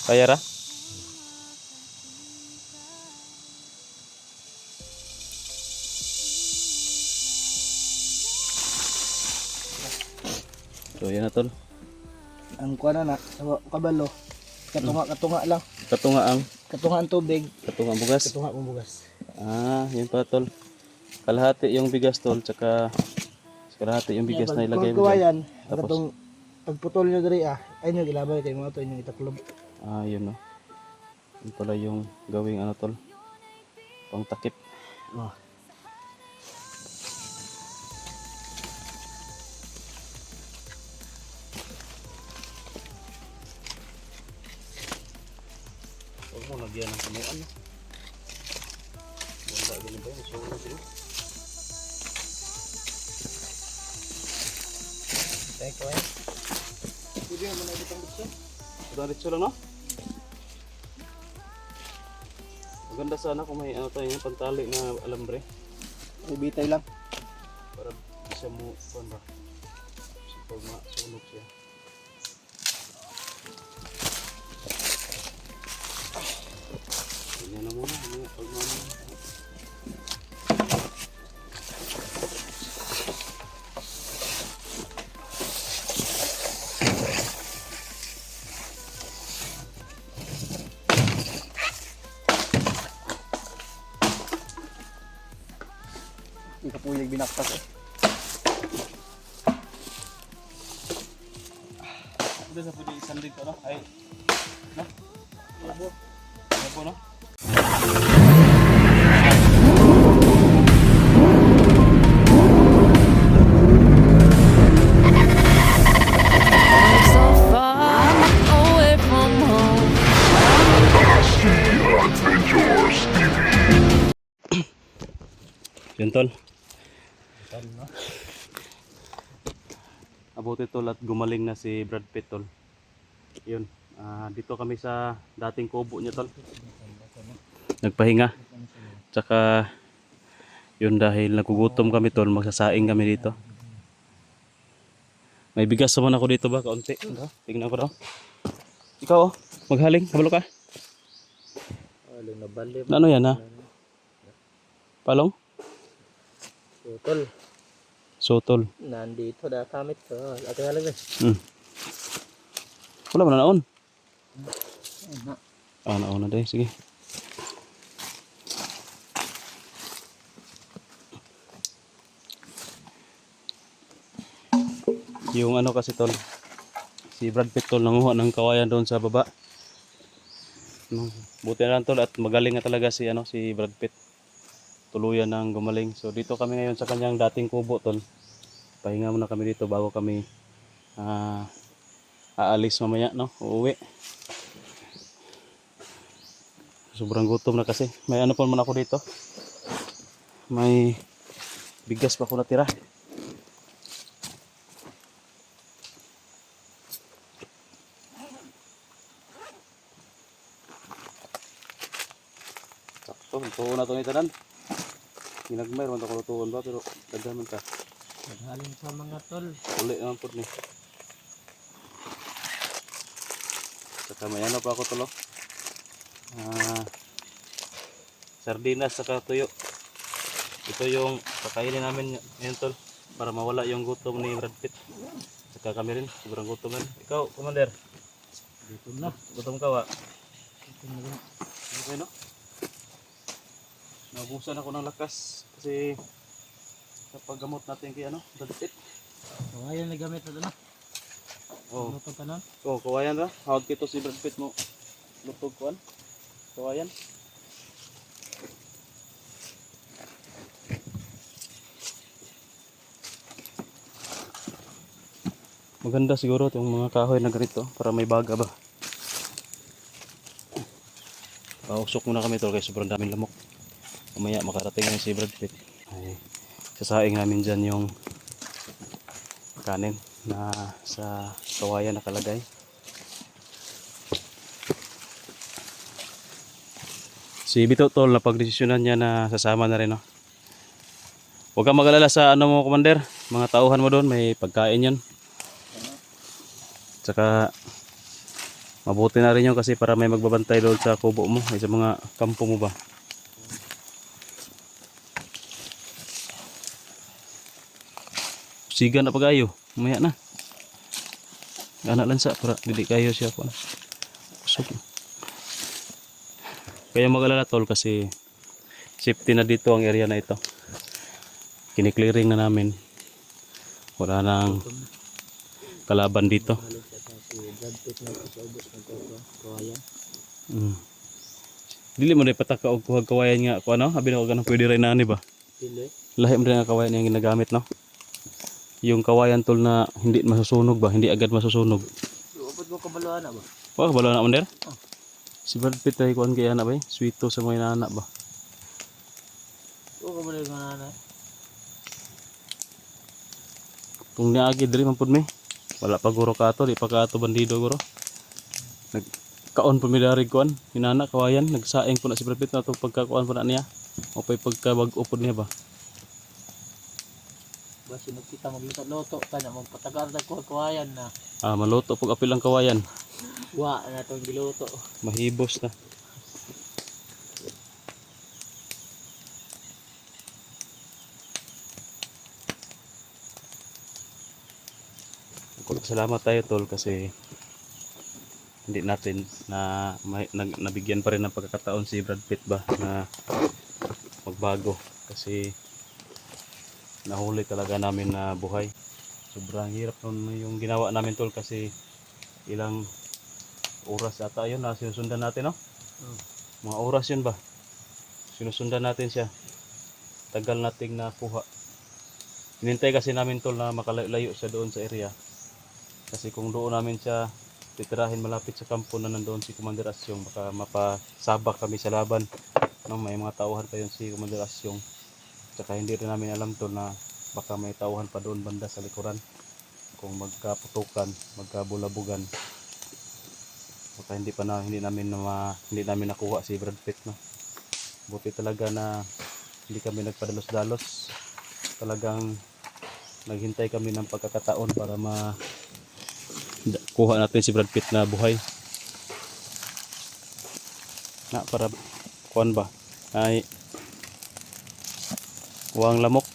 Kaya ra? So yan na tol. Ang kuha na kabalo. Katunga lang. Katunga ang Katunga ang tubig. katunga ang bugas. Katunga ang bugas. Ah, yun pa tol. Kalahati yung bigas tol, tsaka kalahati yung bigas na ilagay mo dyan. Kawayan, Tapos? katong pagputol nyo diri ay nyo ilabay kay mga to inyong itaklob. Ah, yun no. Yun pala yung gawing ano tol. Pang takip. Oh. Huwag mo lagyan ng punuan. Wala ganun ba yun? So, ano sila? Teko eh. Pwede mo na itong bitso. Diretso lang no? Maganda sana kung may ano tayo, pantali na alambre. Ibitay lang. Para bisa mo, kuhan ba? Kasi pag masunog siya. Ganyan na muna. Pag Hindi ka pulig binaktas eh. Ito sa pwede isang dito, no? Ay, no? Labo. Labo, no? So far away from home. Yun, tol. Abuti tol at gumaling na si Brad Pitt, tol. Yun. Dito kami sa dating kubo niya, tol. Nagpahinga. Tsaka yun, dahil nagugutom kami, tol, magsasaing kami dito. May bigas naman ako dito ba? Kaunti. Tingnan ko daw. Ikaw oh, maghaling. Kabalo ka. Aling na bali. Ano yan ha? Palong? Tutol. Sotol. Nandito na kamit ko. Ate halag eh. Wala mo na naon. Ano? Naon na dahil. Sige. Yung ano kasi tol, si Brad Pitt tol nanguha ng kawayan doon sa baba. Buti na lang tol at magaling na talaga si si Brad Pitt. Tuluyan ng gumaling. So dito kami ngayon sa kanyang dating kubo tol. Pahinga muna kami dito bago kami aalis mamaya, no? Uuwi. Sobrang gutom na kasi. May ano pa man ako dito. May bigas pa ako natira. Sakto, tuon na ito ni tanan. Ginagmay, naman ito tuon ba, pero daghan man ka. Naghalin sa mga tol. Uli naman po ni. Saka may ano pa ako tulo. Sardinas saka tuyo. Ito yung kakainin namin ngayon tol. Para mawala yung gutom ni Brad Pitt. Saka kami rin, sobrang gutom rin. Ikaw, Commander. Gutom na. Gutom ka wa? Gutom na rin. Okay no? Naubusan ako ng lakas kasi kapag gamot natin kay Brad Pitt. Kawayan na gamit na na. Oh. Lutog ka nun. Oh, kawayan ra. Hawag kito si Brad Pitt mo. Lutog kuan. Kawayan. Maganda siguro itong mga kahoy na ganito para may baga ba. Pausok muna kami ito kasi sobrang daming lamok. Mamaya makarating na si Brad Pitt. Ay, sasaing namin dyan yung kanin na sa kawayan nakalagay. Si Bito tol na pagdesisyonan niya na sasama na rin, no. Huwag kang mag-alala sa mo, Commander. Mga tauhan mo doon, may pagkain 'yon. Tsaka Mabuti na rin yun kasi para may magbabantay doon sa kubo mo, ay sa mga kampo mo ba. Siga na pag-ayo, mamaya na. Anak lang sa para dili kayo siya po. Usok. Kaya mag-alala tol kasi safety na dito ang area na ito. Kini-clearing na namin. Wala nang kalaban dito. Mm. Dili mo na ipataka og kuhag kawayan nga ko ano, abi na ko ganang pwede rin na ani ba. Lahi mo rin ang kawayan yang ginagamit no. Yung kawayan tol na hindi masusunog ba, hindi agad masusunog. Upod mo kabaluan na ba? Wah, balo na man der. Si Brad Pitt ay kuan kay ana ba? Sweeto sa mga anak ba. Oo, kabaluan nga na. Kung niagi diri man pud mi. Wala pa guro ka ato, di pa ka ato bandido guro. Nagkaon po mi dari kuan, hinana kawayan, nagsaing po na si Brad Pitt na to pagkakuan po na niya. O pay pagkabag-o po niya ba. Basi nagkita magluto-luto ka na magpatagar na ko kawayan na. Ah, maluto pag apil ang kawayan. Wa na tong giluto. Mahibos na. Salamat tayo tol kasi hindi natin na nabigyan pa rin ng pagkakataon si Brad Pitt ba na magbago kasi nahuli talaga namin na buhay. Sobrang hirap nun yung ginawa namin tol kasi ilang oras ata yun na sinusundan natin no? Mga oras yun ba? Sinusundan natin siya. Tagal nating nakuha. Hinintay kasi namin tol na makalayo siya doon sa area. Kasi kung doon namin siya titirahin malapit sa kampo na nandoon si Commander Asyong, baka mapasabak kami sa laban. No, may mga tauhan pa yun si Commander Asyong. Tsaka hindi rin namin alam to na baka may tauhan pa doon banda sa likuran. Kung magkaputukan, magkabulabugan. Baka hindi namin nakuha si Brad Pitt no. Buti talaga na hindi kami nagpadalos-dalos. Talagang naghintay kami ng pagkakataon para kuha natin si Brad Pitt na buhay. Na para kuan ba? Ay wang lamok.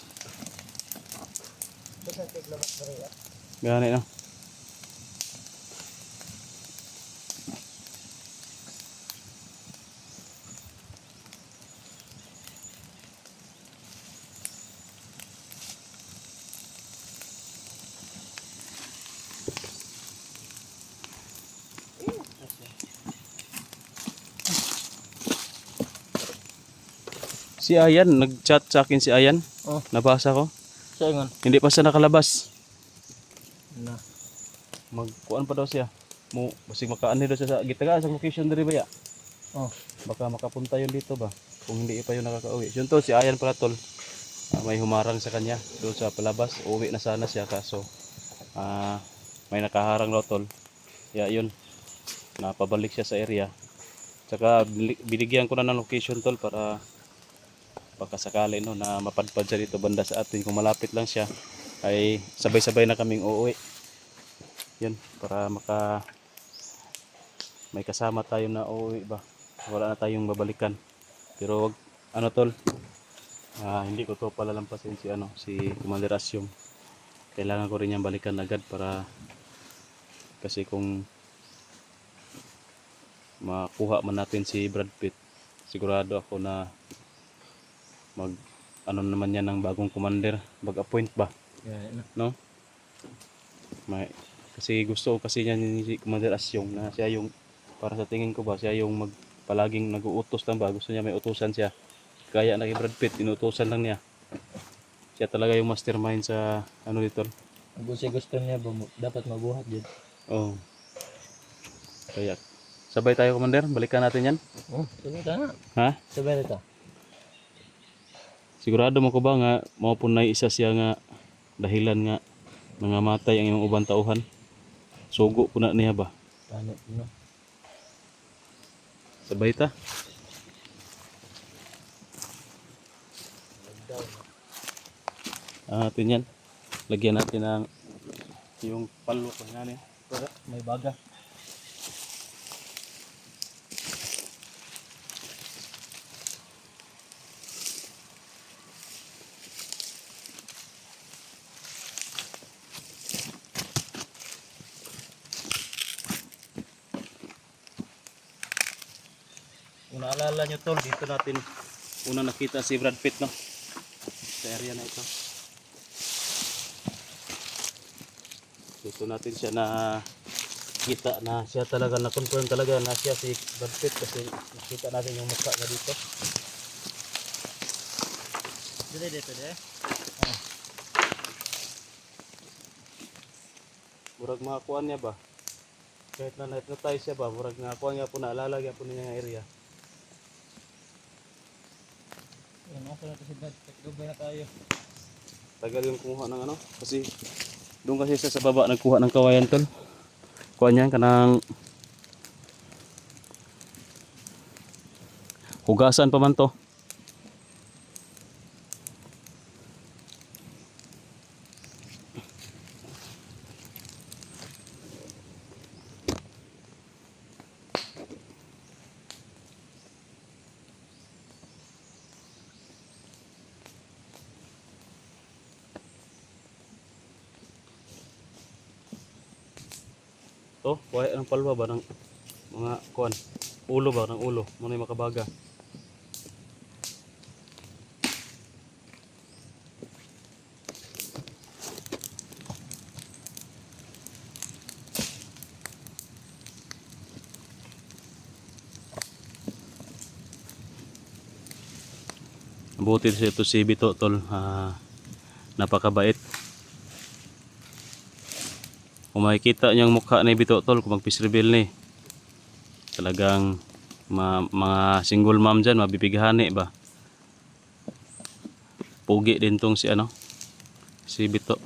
Gani no. Si Ayan, nag-chat sa akin si Ayan. Oh. Nabasa ko. Siya ngon. Hindi pa siya nakalabas. Na. Magkuan pa daw siya. Basig makaani daw siya sa gitaga sa location diri ba ya? Oh. Baka makapunta yun dito ba? Kung hindi pa yun nakakauwi. Yun tol, si Ayan pala tol. May humarang sa kanya doon sa palabas. Uwi na sana siya kaso may nakaharang daw tol. Kaya yun, napabalik siya sa area. Tsaka binigyan ko na ng location tol para baka sakali no na mapadpad siya dito banda sa atin. Kung malapit lang siya ay sabay-sabay na kaming uuwi. Yun, para may kasama tayo na uuwi ba. Wala na tayong babalikan. Pero wag ano tol, hindi ko to palalampasin si Commander Asyong. Kailangan ko rin niyang balikan agad para kasi kung makuha man natin si Brad Pitt, sigurado ako na naman yan ng bagong commander, mag-appoint ba? Yeah, No? Kasi gusto kasi niya ni si Commander Asyong na siya yung, para sa tingin ko ba, siya yung palaging nag-uutos lang ba, gusto niya may utusan siya. Kaya na kay Brad Pitt, inutusan lang niya. Siya talaga yung mastermind sa dito. Kung siya gusto niya dapat mabuhat din. Oh. Kaya sabay tayo commander, balikan natin yan. Oh, sabay ka nga. Ha? Sabay ka. Sigurado mo ko ba nga mao po na isa siya nga dahilan nga nangamatay ang imong ubang tauhan. Sugo po na niya ba? Ano, no? Sabay ta. Atin yan. Lagyan natin ng yung palo ko nga para may baga. Kung naalala nyo tol, dito natin unang nakita si Brad Pitt, no? Sa area na ito. Dito natin siya na kita na siya talaga, na-confirm talaga na siya si Brad Pitt kasi nakita natin yung mukha niya dito. Dito. Murag mga kuan niya ba? Kahit na na-hypnotize siya ba, murag nga kuan niya po, naalala niya po niya nga area. Yan, okay na to si Brad. Gabay na tayo. Tagal yung kumuha ng ano, kasi doon kasi siya sa baba nagkuha ng kawayan tol. Kuha niya kanang hugasan pa man to. To, kuha ng palwa ba ng mga kuan? Ulo ba ng ulo, muna yung makabaga. Buti siya ito si Bito tol, napakabait. Kung makikita niyang mukha ni Bito tol, kung mag-peace reveal ni, talagang mga single mom dyan, mabibighani ba. Pugi din tong si ano, si Bito.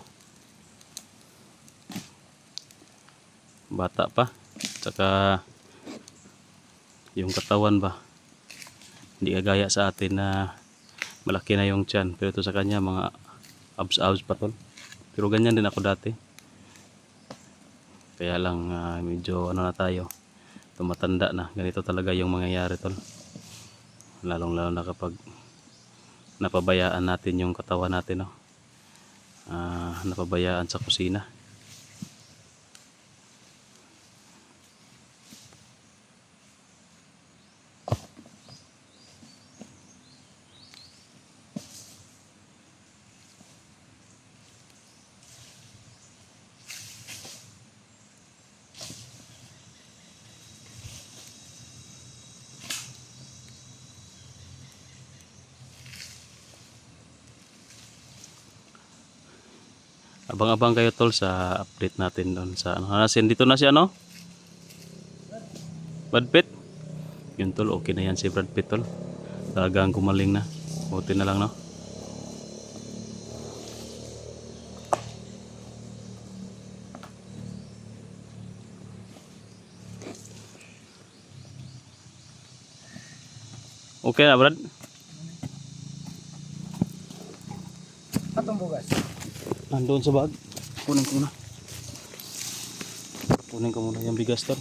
Bata pa, tsaka yung katawan ba, hindi kagaya sa atin na malaki na yung tiyan, pero ito sa kanya mga abs pa tol. Pero ganyan din ako dati, kaya lang medyo ano na tayo, tumatanda na, ganito talaga yung mangyayari tol, lalong lalo na kapag napabayaan natin yung katawan natin, no? Napabayaan sa kusina. Abang-abang kayo tol sa update natin doon sa ano. Dito na si ano? Brad Pitt. Yun tol, okay na yan si Brad Pitt tol. Talagang gumaling na. Buti na lang, no? Okay na Brad? Atong bugas. Nandoon sa bag. Kunin ko na. Kunin ko muna yung bigas tol.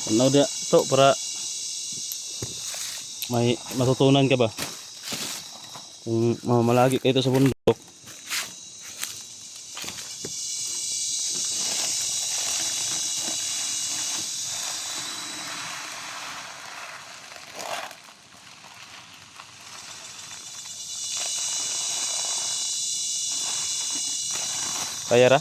Ano dia to para may matutunan ka ba? Kung malagi kayo ito sa bundok. Kaya ra?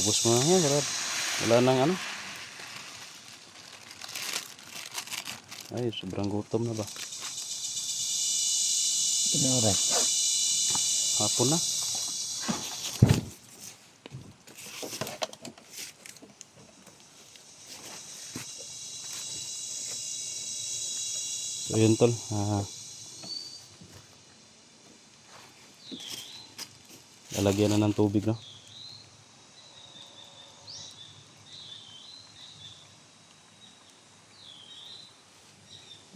Ubos mo na yan, Brad. Wala nang ano. Ay, sobrang gutom na ba? Ito na oras. Hapon na. So yun tol. Lalagyan na ng tubig, no?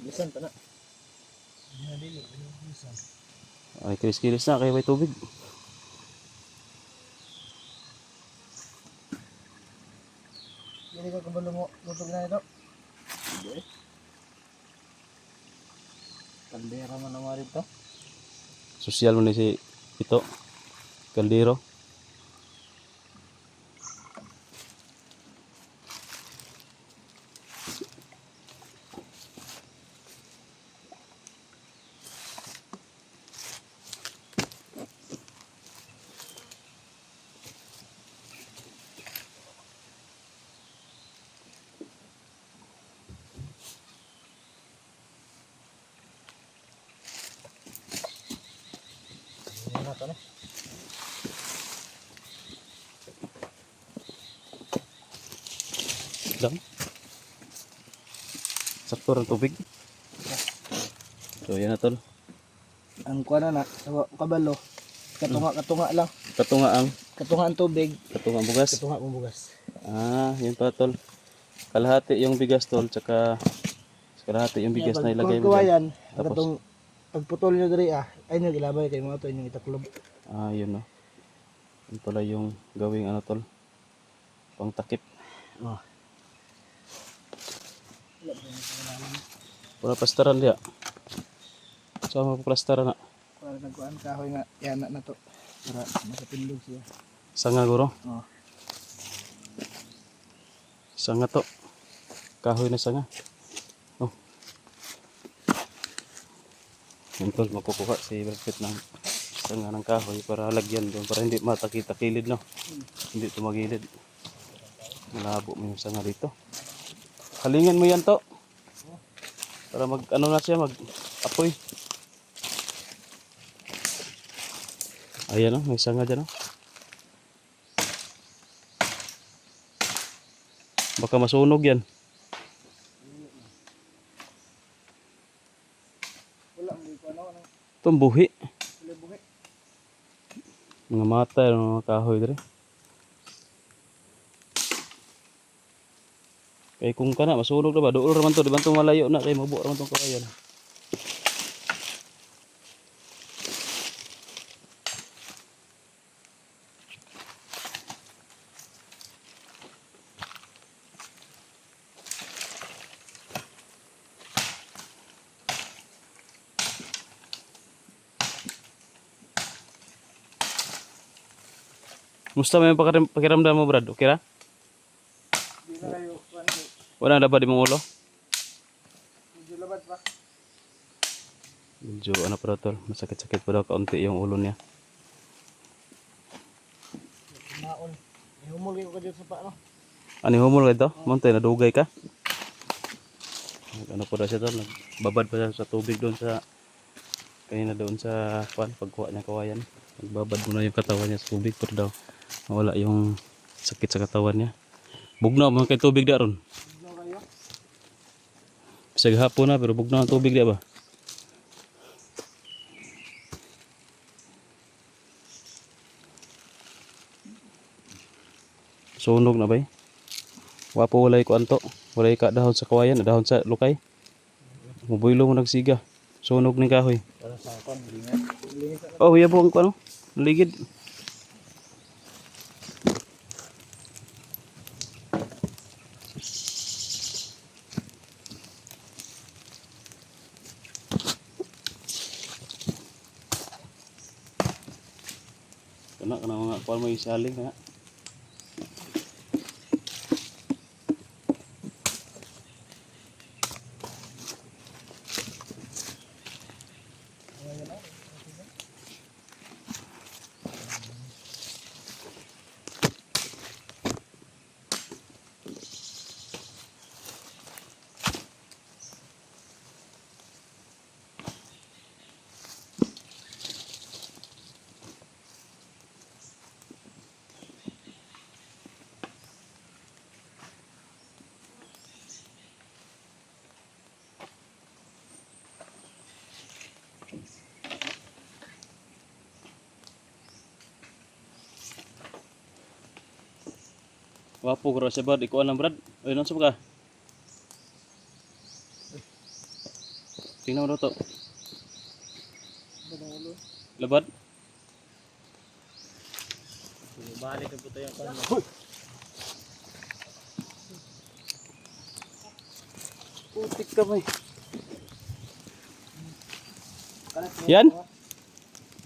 Bisan pa na. Ay, kiris-kiris na kaya may tubig. Hindi ka kabalo mo. Lutog na ito. Hindi. Kaldera mo naman rito. Sosyal mo na si ito. Kaldero. Hindi na ito na. Lang. Sakto ng tubig. So yan na tol. Ang kuha na sa kabalo. Katunga lang. Katunga ang Katunga ang tubig. katunga ang bugas. Katunga ang bugas. Ah, yun pa tol. Kalahati yung bigas tol, tsaka kalahati yung bigas na ilagay mo dyan. Tapos Tapos? katong pagputol nyo diri ay nyo gilabay kay mga to inyong itaklob. Ah, yun no. Yun pala yung gawing ano tol. Pang takip. Oh. Wala plastaran dia. Sama pa plastaran na. Para nagkuhan kahoy nga yana na to. Para makapindog siya. Sanga guro. Oh. Sanga to. Kahoy na sanga. Oh. Yun tol, makukuha si Brad ng sanga ng kahoy para lagyan doon. Para hindi matakita kilid no. Hindi tumagilid. Malabo mo yung sanga dito. Halingin mo yan to. Para mag ano na siya, mag apoy. Ayan o, may sanga dyan o. Baka masunog yan. Wala mo ko ano. Itong buhi. Wala buhi. Mga mata, mga kahoy dito. Kaya kung ka na, masunog na ba? Doon naman to, di ba itong malayo na? Kaya mabuo naman itong kawayan. Musta may pakiramdam mo, Brad? Okay ra? Di na kayo kuhan ko. Wala na ba di mong ulo? Medyo labad pa. Medyo ano pa daw tol, masakit-sakit pa daw kaunti yung ulo niya. Naon. Ihumul ko dito sa pa no. Ano yung humol ka ito? Montay, nadugay ka? Ano pa daw siya tol, nagbabad pa siya sa tubig doon sa kanina doon sa pagkuha niya kawayan. Nagbabad muna yung katawan niya sa tubig para daw mawala yung sakit sa katawan niya. Bugnaw mo kay tubig da ron. Ano kayo? Bisag hapon na pero bugnaw ang tubig da ba? Sunog na ba eh? Wapo walay ko anto. Walay ka dahon sa kawayan, dahon sa lukay. Mubuylo mo nagsiga. Sunog ni kahoy. Para sa kon, lingat. Lingat. Oh, yabo ang ano? Ligid. Kana mga kuan mo isaling na. Wapo ko siya Brad, ikuan lang Brad. Ay, nasa ka? Tingnan mo daw to. Labad? Balik ang puto yung kan. Putik ka ba? Yan?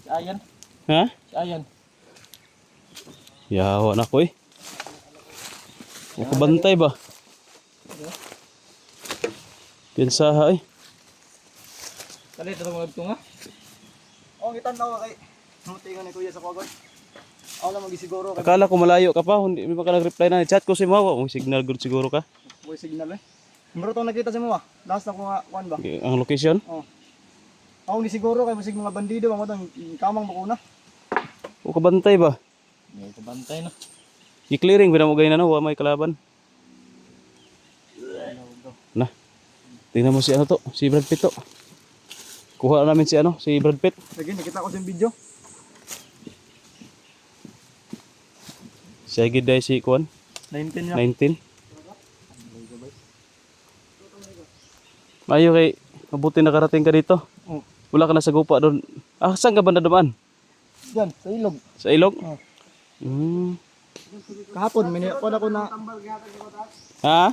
Si Ayan. Ha? Si Ayan. Yawa na ko eh. Makabantay ba? Pinsaha eh. Kalit ito mga tunga. Oo, ngitan daw kay. Mutingan ni Kuya sa kuwagon. Ako lang magisiguro kay. Akala ko malayo ka pa, hindi mo ka nag-reply na. Chat ko si Mawa, may signal good siguro ka. Boy signal eh. Pero itong nakita sa mo ah. Last na ko nga kuan ba? Okay, ang location? Oo. Ako ni siguro kay musig mga bandido ba mo tang kamang bakuna. O kabantay ba? May kabantay na. I-clearing, binamugay na wa may kalaban. Na. Tingnan mo si ano to, si Brad Pitt to. Kuha namin si ano, si Brad Pitt. Sige, nakita ko sa video. Siya gid dai si Kuan, 19 na. 19. Mayo kay mabuti nakarating ka dito. Oh. Wala ka na sa gupa doon. Ah, saan ka ba nadumaan? Yan, sa ilog. Sa ilog? Oh. Hmm. Kahapon, minipon ako na. Ha?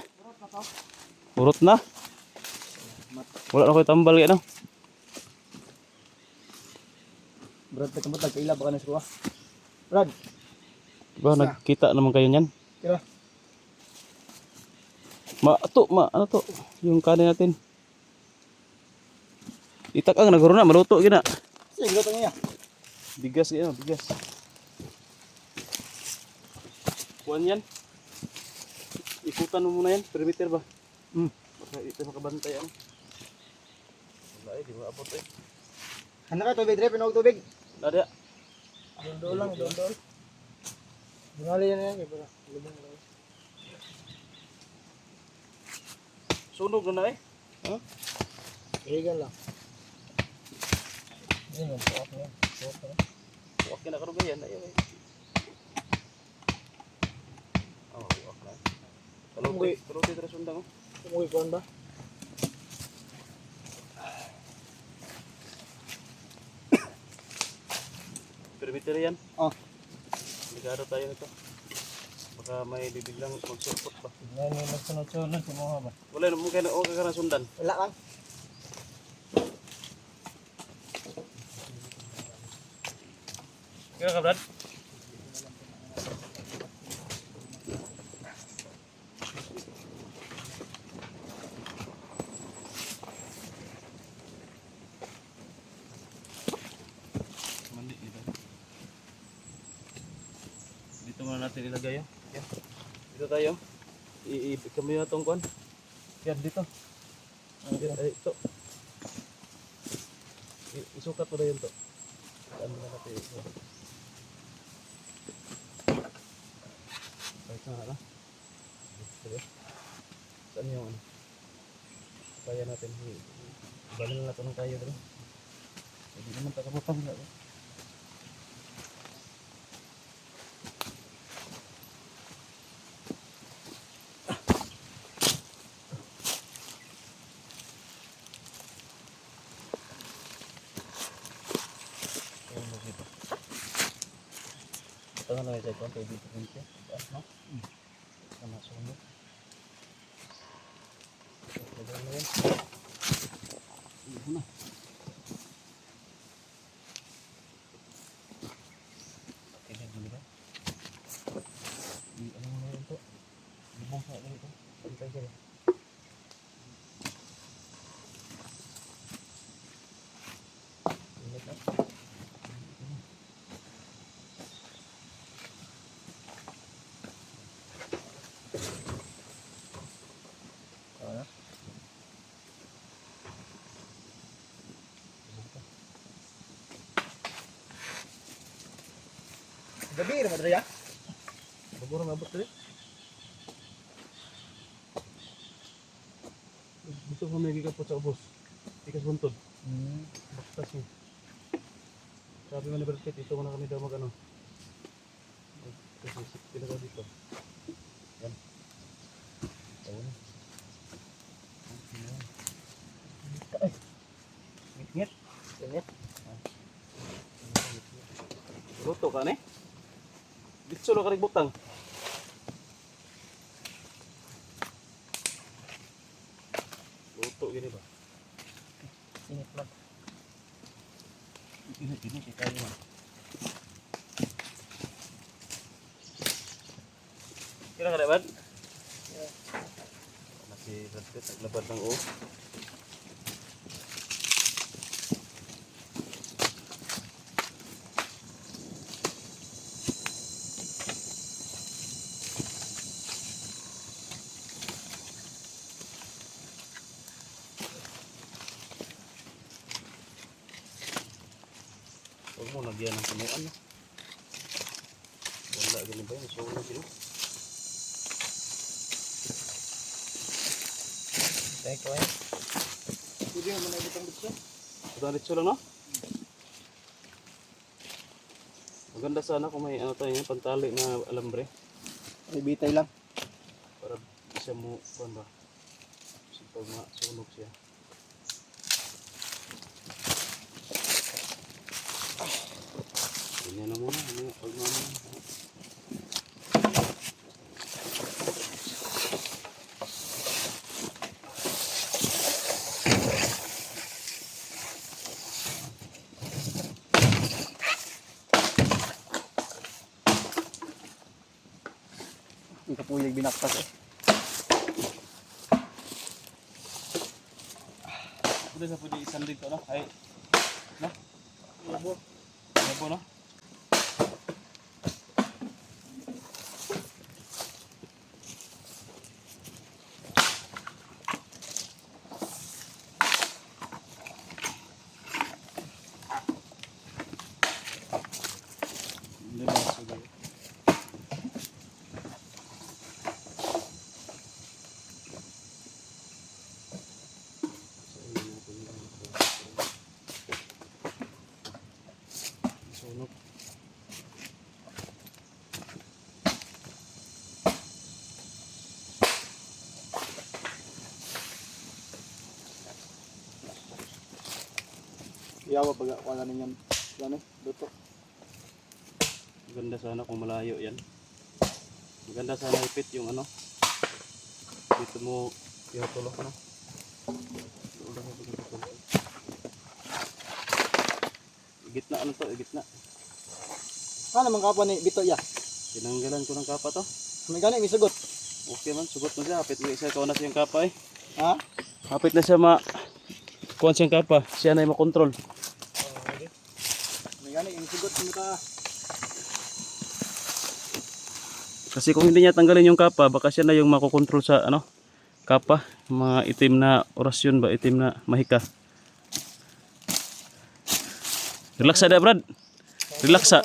Urot na? Wala na ko'y tambal kaya no? Brad, tagkamot, kaila baka na suwa. Brad, Ba, nagkita naman kayo niyan. kira. Ano to? Yung kanin natin. Itak ang naguro na, maluto gina. Sige, gato niya. Bigas gina, bigas. Kuan yan. Ikutan mo muna yan, perimeter ba? Baka ito makabantay ano. Wala eh, di mo abot eh. Handa ka tubig, Dre, pinawag tubig. Nada. Dondol lang, dondol. Bungali yan yan, kaya lubong lang. Sunog na eh. Ha? Higan lang. Yan yung puwak niya. Huwag ka na karugayan. Ayaw eh. Oh, huwag na. Kaluti tara sundang oh. Umuwi ko ba? Perimeter yan. Oh. Ligado tayo nito. Baka may bibiglang magsulpot ba. Yan yung nagsunod-sunod sa mga ba? Wala na mungkin okay ka na sundan. Wala lang. Kaya ka Brad? Mandi dito. Dito muna natin ilagay yun. Yan. Dito tayo. Kami na itong kuhan. Yan dito. Ito. Isukat mo na yun to. Ano na natin ito. Saan na? Saan yung ano? Kaya natin. Ibalin na natin ng kaya dito. Hindi naman takaputang na. Tangan na sa konti dito dito. Taas no? Sama sunod. Lagay mo yan. Iyon na. Okay, dito ba? Ano mo na yun to? Libong sa dito. Pantay ka ba? Ingat na. Gabi, Madre ya. Baguro mabot dali. Gusto ko may gigapot sa ubos. Ikas buntod. Baktas eh. Sabi mo ni Brad Pitt, ito muna kami daw mag ano. Kasi pinagawa dito. Yan. Tawa na. Ay! Ngit-ngit. Init. Luto ka ni? Bitso na ka butang. Luto gini ba? Init lang. Init tayo man. Kira ka dapat? Masih Brad Pitt naglabad ng o. Huwag mo lagyan ng punuan. No? Wala ganun ba yun? So, ano? Dahil ko eh. Pwede mo na ibutang bitso. Ito litso lang, no? Maganda sana kung may ano tayo yan, pantali na alambre. May bitay lang. Para siya mo, kuhan ba? Kasi pag masunog siya. Ganyan na muna. Pag Hindi ka puyag binaktas eh. pwede isang dito, no? Ay, no? Labo. Labo, no? Hindi ba? Sige. Sunog. Iyawa pag wala na yan. Yan eh. Luto. Maganda sana kung malayo yan. Maganda sana ipit yung ano. Dito mo ihatulok na. Gitna ano to? Gitna. Ano naman kapwa ni Bito ya? Tinanggalan ko ng kapa to. May gani, may sagot. Okay man, sugot mo siya. Hapit mo isa ikaw na siyang kapa eh. Ha? Hapit na siya kuhan siyang kapa. Siya na yung makontrol. May gani, yung sagot mo ta. Kasi kung hindi niya tanggalin yung kapa, baka siya na yung makokontrol sa ano, kapa, mga itim na orasyon ba, itim na mahika. Relax na Brad. Relax sa.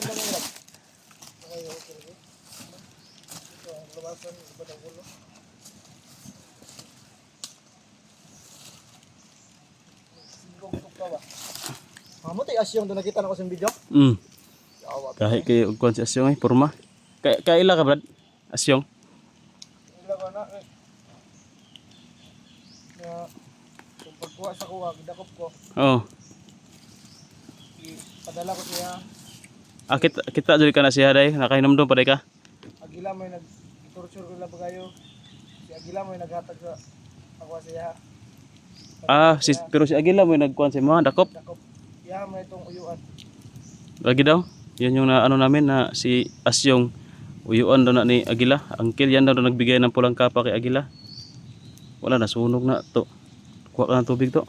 Amo tay asyong doon nakita na ko sa video. Yawa. Kahit kay og si Asyong eh, porma. Kaila ka Brad? Asyong. Ila ko na. Na kung pagkuha sa kuha, gidakop ko. Oo. Padala ko siya. Ah, kita jud ka na siya day, nakainom doon pa day ka. Agila may nag-torture ko lang kayo. Si Agila may naghatag sa ako siya. Ah, pero si Agila mo nagkuhan si mga dakop. Dakop. Iya may itong uyuan. Lagi daw. Yan yung na, ano namin na si Asyong uyuan daw na ni Agila. Angkil yan daw na nagbigay ng pulang kapa kay Agila. Wala na, sunog na to. Kuha ka ng tubig to.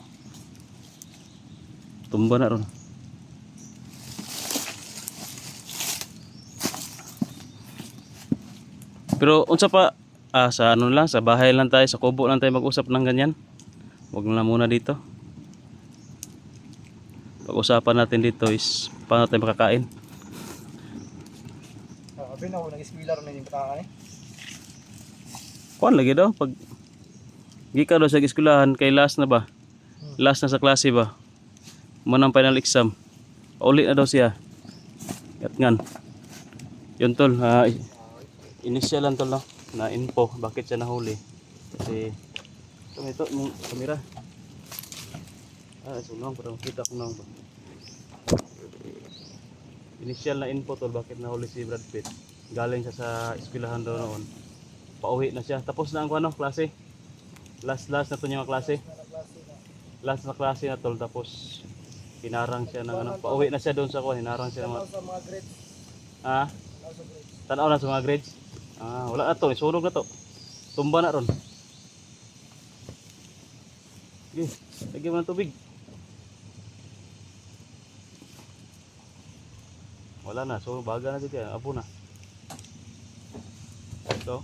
Tumba na ron. Pero unsa pa sa ano lang, sa bahay lang tayo, sa kubo lang tayo mag-usap ng ganyan. Huwag na lang muna dito. Pag-usapan natin dito is paano tayo makakain. Sabi na ako nag-eskwela ron yung bataan eh. Kuan lagi daw pag gika daw sa eskwelahan kay last na ba? Last na sa klase ba? Manang final exam. Paulit na daw siya. Yatngan. Yun tol, initial lang tol no, na info bakit siya nahuli. Kasi ito yung kamera. Sunong para makita ko nang. Initial na info tol bakit nahuli si Brad Pitt. Galing siya sa eskwelahan daw noon. Pauwi na siya. Tapos na ang ano, klase. Last na to niya klase. Last na klase na tol, tapos hinarang siya ng ano, pauwi na siya doon sa kuha, hinarang siya ng Sa mga grades. ah, Sa grades. tanaw na sa mga grades. Wala na to, isunog na to. Tumba na ron. Sige, lagyan mo ng tubig. Wala na, so baga na siya, abo na. Ito.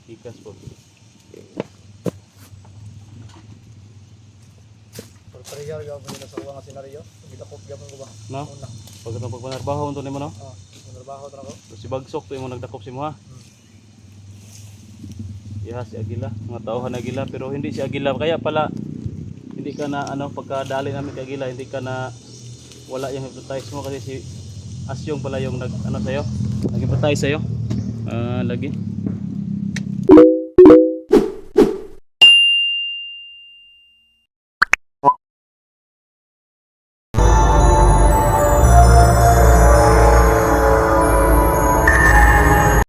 Ikas po. Pagparehar gawin nila sa mga senaryo. Gidakop gawin ko ba? No? Una. Pagkatapos pagpanarbaho unto nimo no. Trabaho tra ko. So, si Bagsok to imo nagdakop si mo ha. Yeah, si Agila, mga tauhan Agila pero hindi si Agila kaya pala hindi ka na ano pagkadali namin kay Agila hindi ka na wala yung hypnotize mo kasi si Asyong pala yung nag ano sa'yo, nag-hypnotize sa'yo. Lagi.